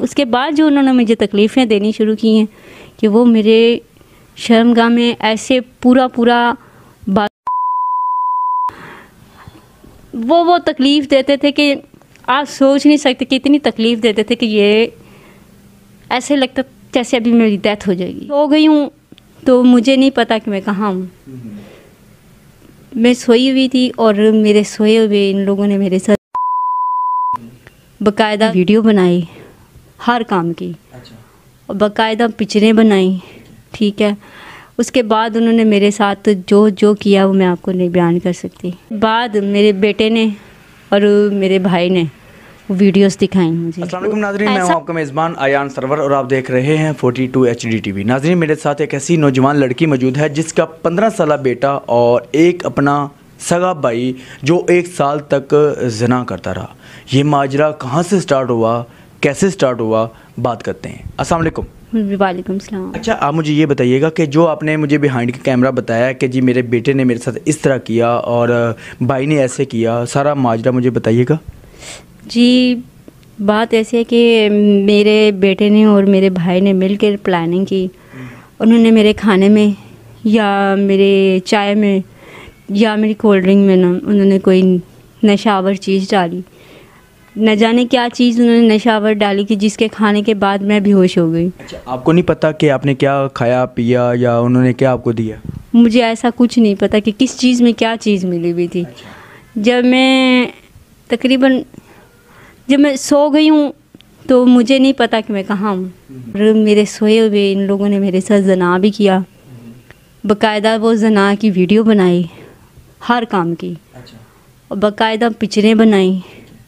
उसके बाद जो उन्होंने मुझे तकलीफ़ें देनी शुरू की हैं कि वो मेरे शर्मगाह में ऐसे पूरा बात वो तकलीफ़ देते थे कि आप सोच नहीं सकते कि इतनी तकलीफ़ देते थे कि ये ऐसे लगता जैसे अभी मेरी डेथ हो जाएगी। हो गई हूँ तो मुझे नहीं पता कि मैं कहाँ हूँ। मैं सोई हुई थी और मेरे सोए हुए इन लोगों ने मेरे साथ बाकायदा वीडियो बनाई हर काम की। अच्छा। और बाकायदा पिक्चरें बनाई, ठीक है। उसके बाद उन्होंने मेरे साथ जो किया वो मैं आपको नहीं बयान कर सकती। बाद मेरे बेटे ने और मेरे भाई ने वीडियोस दिखाई मुझे। अस्सलाम वालेकुम नाज़रीन, मैं हूं आपका मेज़बान आयान सरवर और आप देख रहे हैं 42 HD TV। नाज़रीन, मेरे साथ एक ऐसी नौजवान लड़की मौजूद है जिसका 15 साल बेटा और एक अपना सगा भाई जो 1 साल तक ज़िना करता रहा। ये माजरा कहाँ से स्टार्ट हुआ, कैसे स्टार्ट हुआ, बात करते हैं। अस्सलाम वालेकुम। वालेकुम सलाम। अच्छा, आप मुझे ये बताइएगा कि जो आपने मुझे बिहाइंड के कैमरा बताया कि जी मेरे बेटे ने मेरे साथ इस तरह किया और भाई ने ऐसे किया, सारा माजरा मुझे बताइएगा। जी, बात ऐसी है कि मेरे बेटे ने और मेरे भाई ने मिलकर प्लानिंग की। उन्होंने मेरे खाने में या मेरे चाय में या मेरी कोल्ड ड्रिंक में ना उन्होंने कोई नशावर चीज़ डाली। न जाने क्या चीज़ उन्होंने नशावर डाली कि जिसके खाने के बाद मैं बेहोश हो गई। अच्छा, आपको नहीं पता कि आपने क्या खाया पिया या उन्होंने क्या आपको दिया? मुझे ऐसा कुछ नहीं पता कि किस चीज़ में क्या चीज़ मिली हुई थी। अच्छा। जब मैं सो गई हूँ तो मुझे नहीं पता कि मैं कहाँ हूँ। मेरे सोए हुए इन लोगों ने मेरे साथ ज़ना भी किया। बाकायदा वो ज़ना की वीडियो बनाई हर काम की। अच्छा। और बाकायदा पिक्चरें बनाई,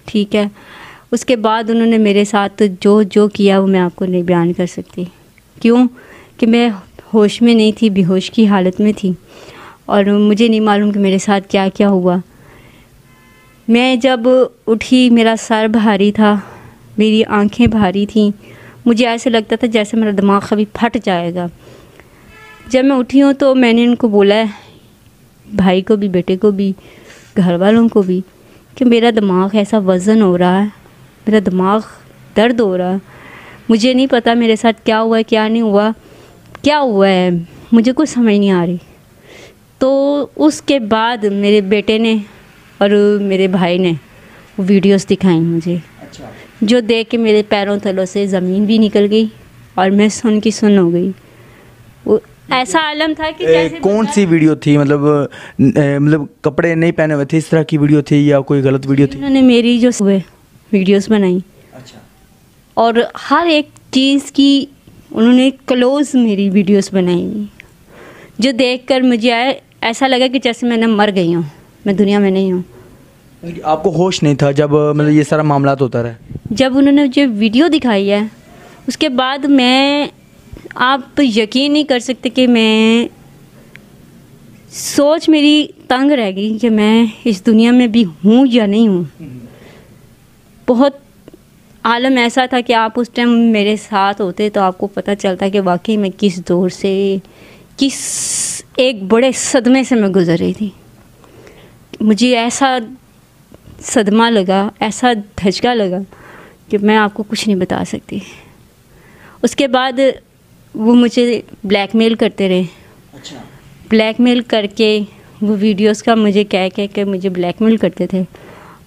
ठीक है। उसके बाद उन्होंने मेरे साथ जो किया वो मैं आपको नहीं बयान कर सकती। क्यों कि मैं होश में नहीं थी, बेहोश की हालत में थी और मुझे नहीं मालूम कि मेरे साथ क्या क्या हुआ। मैं जब उठी मेरा सर भारी था, मेरी आंखें भारी थीं, मुझे ऐसे लगता था जैसे मेरा दिमाग कभी फट जाएगा। जब मैं उठी हूँ तो मैंने उनको बोला है, भाई को भी, बेटे को भी, घर वालों को भी, कि मेरा दिमाग ऐसा वज़न हो रहा है, मेरा दिमाग दर्द हो रहा है, मुझे नहीं पता मेरे साथ क्या हुआ है क्या नहीं हुआ, क्या हुआ है मुझे कुछ समझ नहीं आ रही। तो उसके बाद मेरे बेटे ने और मेरे भाई ने वीडियोस दिखाई मुझे। अच्छा। जो देख के मेरे पैरों तलों से ज़मीन भी निकल गई और मैं सुन की सुन हो गई। वो ऐसा आलम था कि जैसे कौन सी वीडियो थी? मतलब कपड़े नहीं पहने हुए थे, इस तरह की वीडियो थी या कोई गलत वीडियो थी? उन्होंने मेरी जो वीडियोस बनाई। अच्छा। और हर एक चीज़ की उन्होंने क्लोज़ मेरी वीडियोस बनाई हुई, जो देखकर मुझे ऐसा लगा कि जैसे मैंने मर गई हूँ, मैं दुनिया में नहीं हूँ। आपको होश नहीं था जब मतलब ये सारा मामला होता रहा? जब उन्होंने मुझे वीडियो दिखाई है उसके बाद आप यकीन नहीं कर सकते कि मैं सोच मेरी तंग रह गई कि मैं इस दुनिया में भी हूँ या नहीं हूँ। बहुत आलम ऐसा था कि आप उस टाइम मेरे साथ होते तो आपको पता चलता कि वाकई में किस दौर से, किस एक बड़े सदमे से मैं गुजर रही थी। मुझे ऐसा सदमा लगा, ऐसा धचका लगा कि मैं आपको कुछ नहीं बता सकती। उसके बाद वो मुझे ब्लैकमेल करते रहे। अच्छा। ब्लैकमेल करके वो वीडियोस का मुझे कह के मुझे ब्लैकमेल करते थे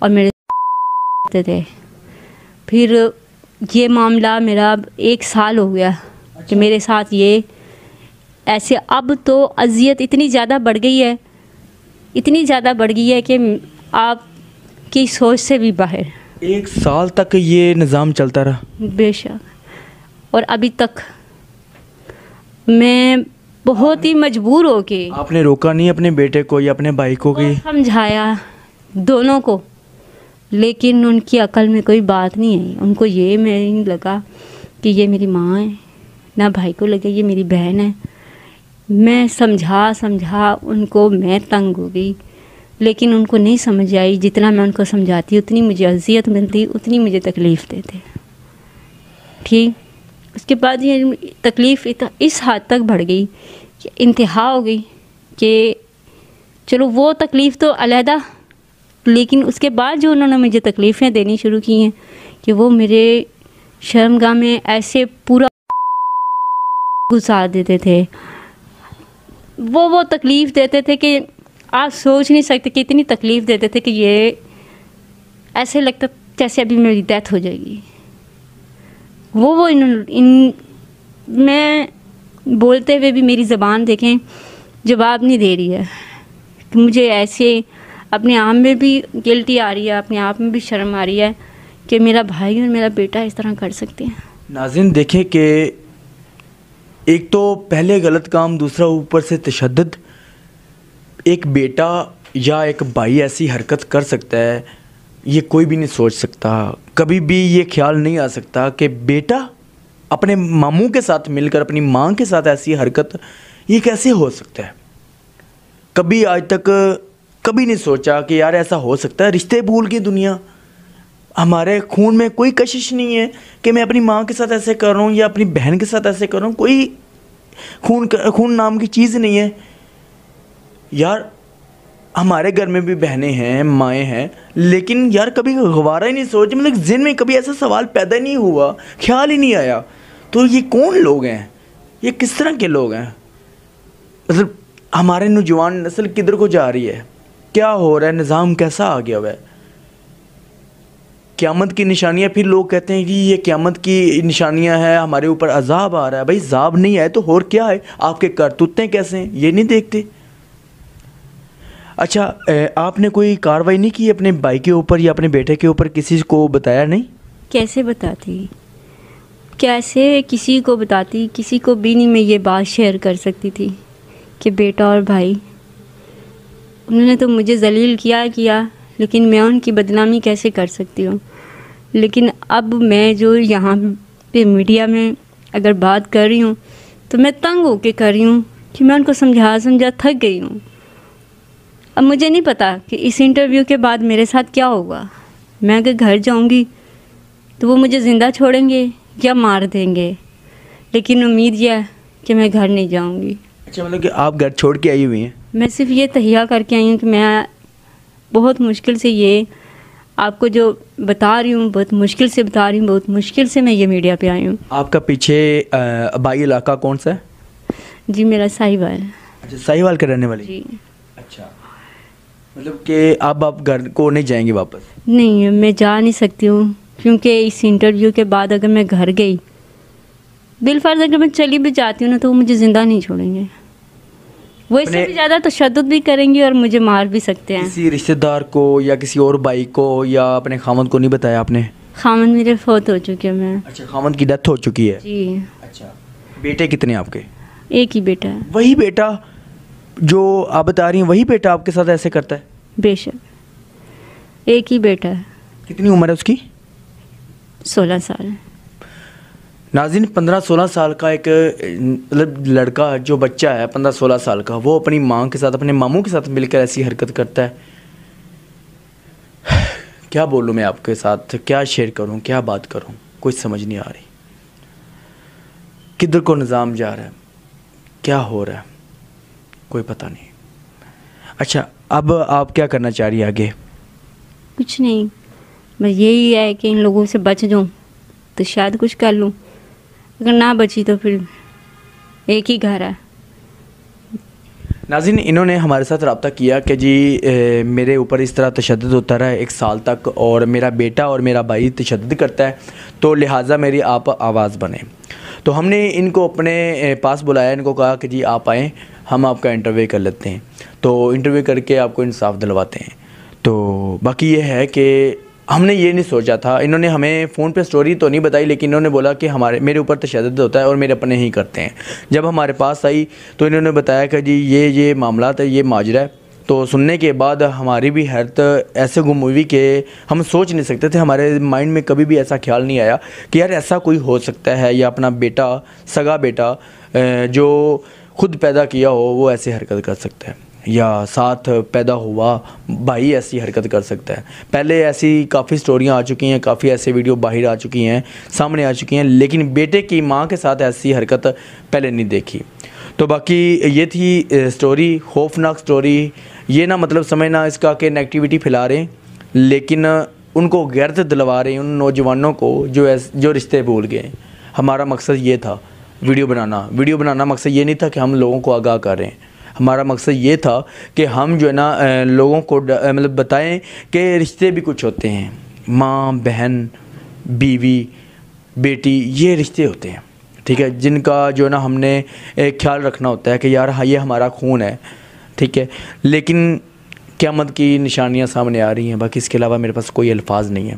और मेरे करते थे। फिर ये मामला मेरा 1 साल हो गया। अच्छा। कि मेरे साथ ये ऐसे अब तो अज़ियत इतनी ज़्यादा बढ़ गई है, इतनी ज़्यादा बढ़ गई है कि आपकी सोच से भी बाहर। 1 साल तक ये निज़ाम चलता रहा? बेशक। और अभी तक मैं बहुत ही मजबूर हो के। आपने रोका नहीं अपने बेटे को या अपने भाई को? कि समझाया दोनों को, लेकिन उनकी अकल में कोई बात नहीं आई। उनको ये नहीं लगा कि ये मेरी माँ है, ना भाई को लगे ये मेरी बहन है। मैं समझा उनको मैं तंग हो गई, लेकिन उनको नहीं समझ आई। जितना मैं उनको समझाती उतनी मुझे अज़ियत मिलती, उतनी मुझे तकलीफ़ देते। ठीक, उसके बाद ये तकलीफ़ इस हद तक बढ़ गई कि इंतहा हो गई कि चलो वो तकलीफ़ तो अलहदा, लेकिन उसके बाद जो उन्होंने मुझे तकलीफ़ें देनी शुरू की हैं कि वो मेरे शर्मगाह में ऐसे पूरा घुसा देते थे, वो तकलीफ़ देते थे कि आप सोच नहीं सकते कि इतनी तकलीफ़ देते थे कि ये ऐसे लगता जैसे अभी मेरी डेथ हो जाएगी। वो इन मैं बोलते हुए भी मेरी ज़बान देखें जवाब नहीं दे रही है कि मुझे ऐसे अपने आप में भी गिल्टी आ रही है, अपने आप में भी शर्म आ रही है कि मेरा भाई और मेरा बेटा इस तरह कर सकते हैं। नाज़रीन देखें कि एक तो पहले गलत काम, दूसरा ऊपर से तशद्दुद। एक बेटा या एक भाई ऐसी हरकत कर सकता है, ये कोई भी नहीं सोच सकता। कभी भी ये ख्याल नहीं आ सकता कि बेटा अपने मामू के साथ मिलकर अपनी माँ के साथ ऐसी हरकत, ये कैसे हो सकता है। कभी आज तक कभी नहीं सोचा कि यार ऐसा हो सकता है। रिश्ते भूल गई दुनिया। हमारे खून में कोई कशिश नहीं है कि मैं अपनी माँ के साथ ऐसे कर रहा हूँ या अपनी बहन के साथ ऐसे कर रहा हूँ। कोई खून नाम की चीज़ नहीं है यार। हमारे घर में भी बहनें हैं, माएँ हैं, लेकिन यार कभी गवारा ही नहीं सोच, मतलब जिन में कभी ऐसा सवाल पैदा नहीं हुआ, ख्याल ही नहीं आया। तो ये कौन लोग हैं, ये किस तरह के लोग हैं। मतलब हमारे नौजवान नस्ल किधर को जा रही है, क्या हो रहा है, निज़ाम कैसा आ गया हुआ है। क़यामत की निशानियाँ, फिर लोग कहते हैं कि ये क़यामत की निशानियाँ हैं, हमारे ऊपर अजाब आ रहा है। भाई अजाब नहीं आए तो और क्या है, आपके करतूतें कैसे हैं ये नहीं देखते। अच्छा, आपने कोई कार्रवाई नहीं की अपने भाई के ऊपर या अपने बेटे के ऊपर, किसी को बताया नहीं? कैसे बताती, कैसे किसी को बताती, किसी को भी नहीं मैं ये बात शेयर कर सकती थी कि बेटा और भाई, उन्होंने तो मुझे जलील किया, लेकिन मैं उनकी बदनामी कैसे कर सकती हूँ। लेकिन अब मैं जो यहाँ पे मीडिया में अगर बात कर रही हूँ तो मैं तंग होके कर रही हूँ कि मैं उनको समझा थक गई हूँ। अब मुझे नहीं पता कि इस इंटरव्यू के बाद मेरे साथ क्या होगा। मैं अगर घर जाऊँगी तो वो मुझे ज़िंदा छोड़ेंगे या मार देंगे, लेकिन उम्मीद यह है कि मैं घर नहीं जाऊँगी। अच्छा, मतलब कि आप घर छोड़ के आई हुई हैं? मैं सिर्फ ये तहिया करके आई हूँ कि मैं बहुत मुश्किल से ये आपको जो बता रही हूँ, बहुत मुश्किल से बता रही हूँ, बहुत मुश्किल से मैं ये मीडिया पे आई हूँ। आपका पीछे आबाई इलाका कौन सा है? जी मेरा साहिवाल। अच्छा, साहिवाल के रहने वाली? जी। अच्छा, मतलब कि अब आप घर को नहीं जाएंगी वापस? नहीं, मैं जा नहीं सकती हूँ, क्योंकि इस इंटरव्यू के बाद अगर मैं घर गई, बिलफर्ज अगर मैं चली भी जाती हूँ ना, तो वो मुझे ज़िंदा नहीं छोड़ेंगे। वो इससे भी ज़्यादा तशद्दुद भी करेंगे और मुझे मार भी सकते हैं। किसी रिश्तेदार को या किसी और भाई को या अपने खामद को नहीं बताया आपने? खामद मेरे फौत हो चुके हैं। मैं। अच्छा, खामद की डेथ हो चुकी है? जी। अच्छा, बेटे कितने आपके? एक ही बेटा है। वही बेटा जो आप बता रही हैं, वही बेटा आपके साथ ऐसे करता है? बेशक, एक ही बेटा है। कितनी उम्र है उसकी? 16 साल। नाज़रीन, 15-16 साल का एक मतलब लड़का, जो बच्चा है 15-16 साल का, वो अपनी माँ के साथ, अपने मामू के साथ मिलकर ऐसी हरकत करता है। क्या बोलूँ मैं आपके साथ, क्या शेयर करूँ, क्या बात करूँ, कुछ समझ नहीं आ रही। किधर को निज़ाम जा रहा है, क्या हो रहा है, कोई पता नहीं। अच्छा, अब आप क्या करना चाह रही है आगे? कुछ नहीं, बस यही है कि इन लोगों से बच जाऊँ तो शायद कुछ कर लूँ, अगर ना बची तो फिर एक ही घर है। नाज़रीन, इन्होंने हमारे साथ रब्ता किया कि जी मेरे ऊपर इस तरह तशद्दुद होता रहा 1 साल तक, और मेरा बेटा और मेरा भाई तशद्दुद करता है, तो लिहाजा मेरी आप आवाज़ बने। तो हमने इनको अपने पास बुलाया, इनको कहा कि जी आप आएँ, हम आपका इंटरव्यू कर लेते हैं। तो इंटरव्यू करके आपको इंसाफ दिलवाते हैं। तो बाकी ये है कि हमने ये नहीं सोचा था, इन्होंने हमें फ़ोन पे स्टोरी तो नहीं बताई, लेकिन इन्होंने बोला कि मेरे ऊपर तशद्दुद होता है और मेरे अपने ही करते हैं। जब हमारे पास आई तो इन्होंने बताया कि जी ये मामला है, ये माजरा है। तो सुनने के बाद हमारी भी हैरत ऐसे गुम हुई कि हम सोच नहीं सकते थे, हमारे माइंड में कभी भी ऐसा ख्याल नहीं आया कि यार ऐसा कोई हो सकता है, या अपना बेटा, सगा बेटा जो खुद पैदा किया हो वो ऐसे हरकत कर सकता है, या साथ पैदा हुआ भाई ऐसी हरकत कर सकता है। पहले ऐसी काफ़ी स्टोरियाँ आ चुकी हैं, काफ़ी ऐसे वीडियो बाहर आ चुकी हैं, सामने आ चुकी हैं, लेकिन बेटे की माँ के साथ ऐसी हरकत पहले नहीं देखी। तो बाकी ये थी स्टोरी, खौफनाक स्टोरी। ये ना मतलब समझना इसका कि नेगेटिविटी फैला रहे हैं, लेकिन उनको गैरत दिलवा रहे हैं, उन नौजवानों को जो रिश्ते भूल गए। हमारा मकसद ये था वीडियो बनाना मकसद ये नहीं था कि हम लोगों को आगाह करें। हमारा मकसद ये था कि हम जो है ना लोगों को मतलब बताएं कि रिश्ते भी कुछ होते हैं, माँ बहन बीवी बेटी, ये रिश्ते होते हैं, ठीक है, जिनका जो है ना हमने एक ख्याल रखना होता है कि यार हाँ ये हमारा खून है, ठीक है। लेकिन क़यामत की निशानियाँ सामने आ रही हैं, बाकी इसके अलावा मेरे पास कोई अल्फाज नहीं है।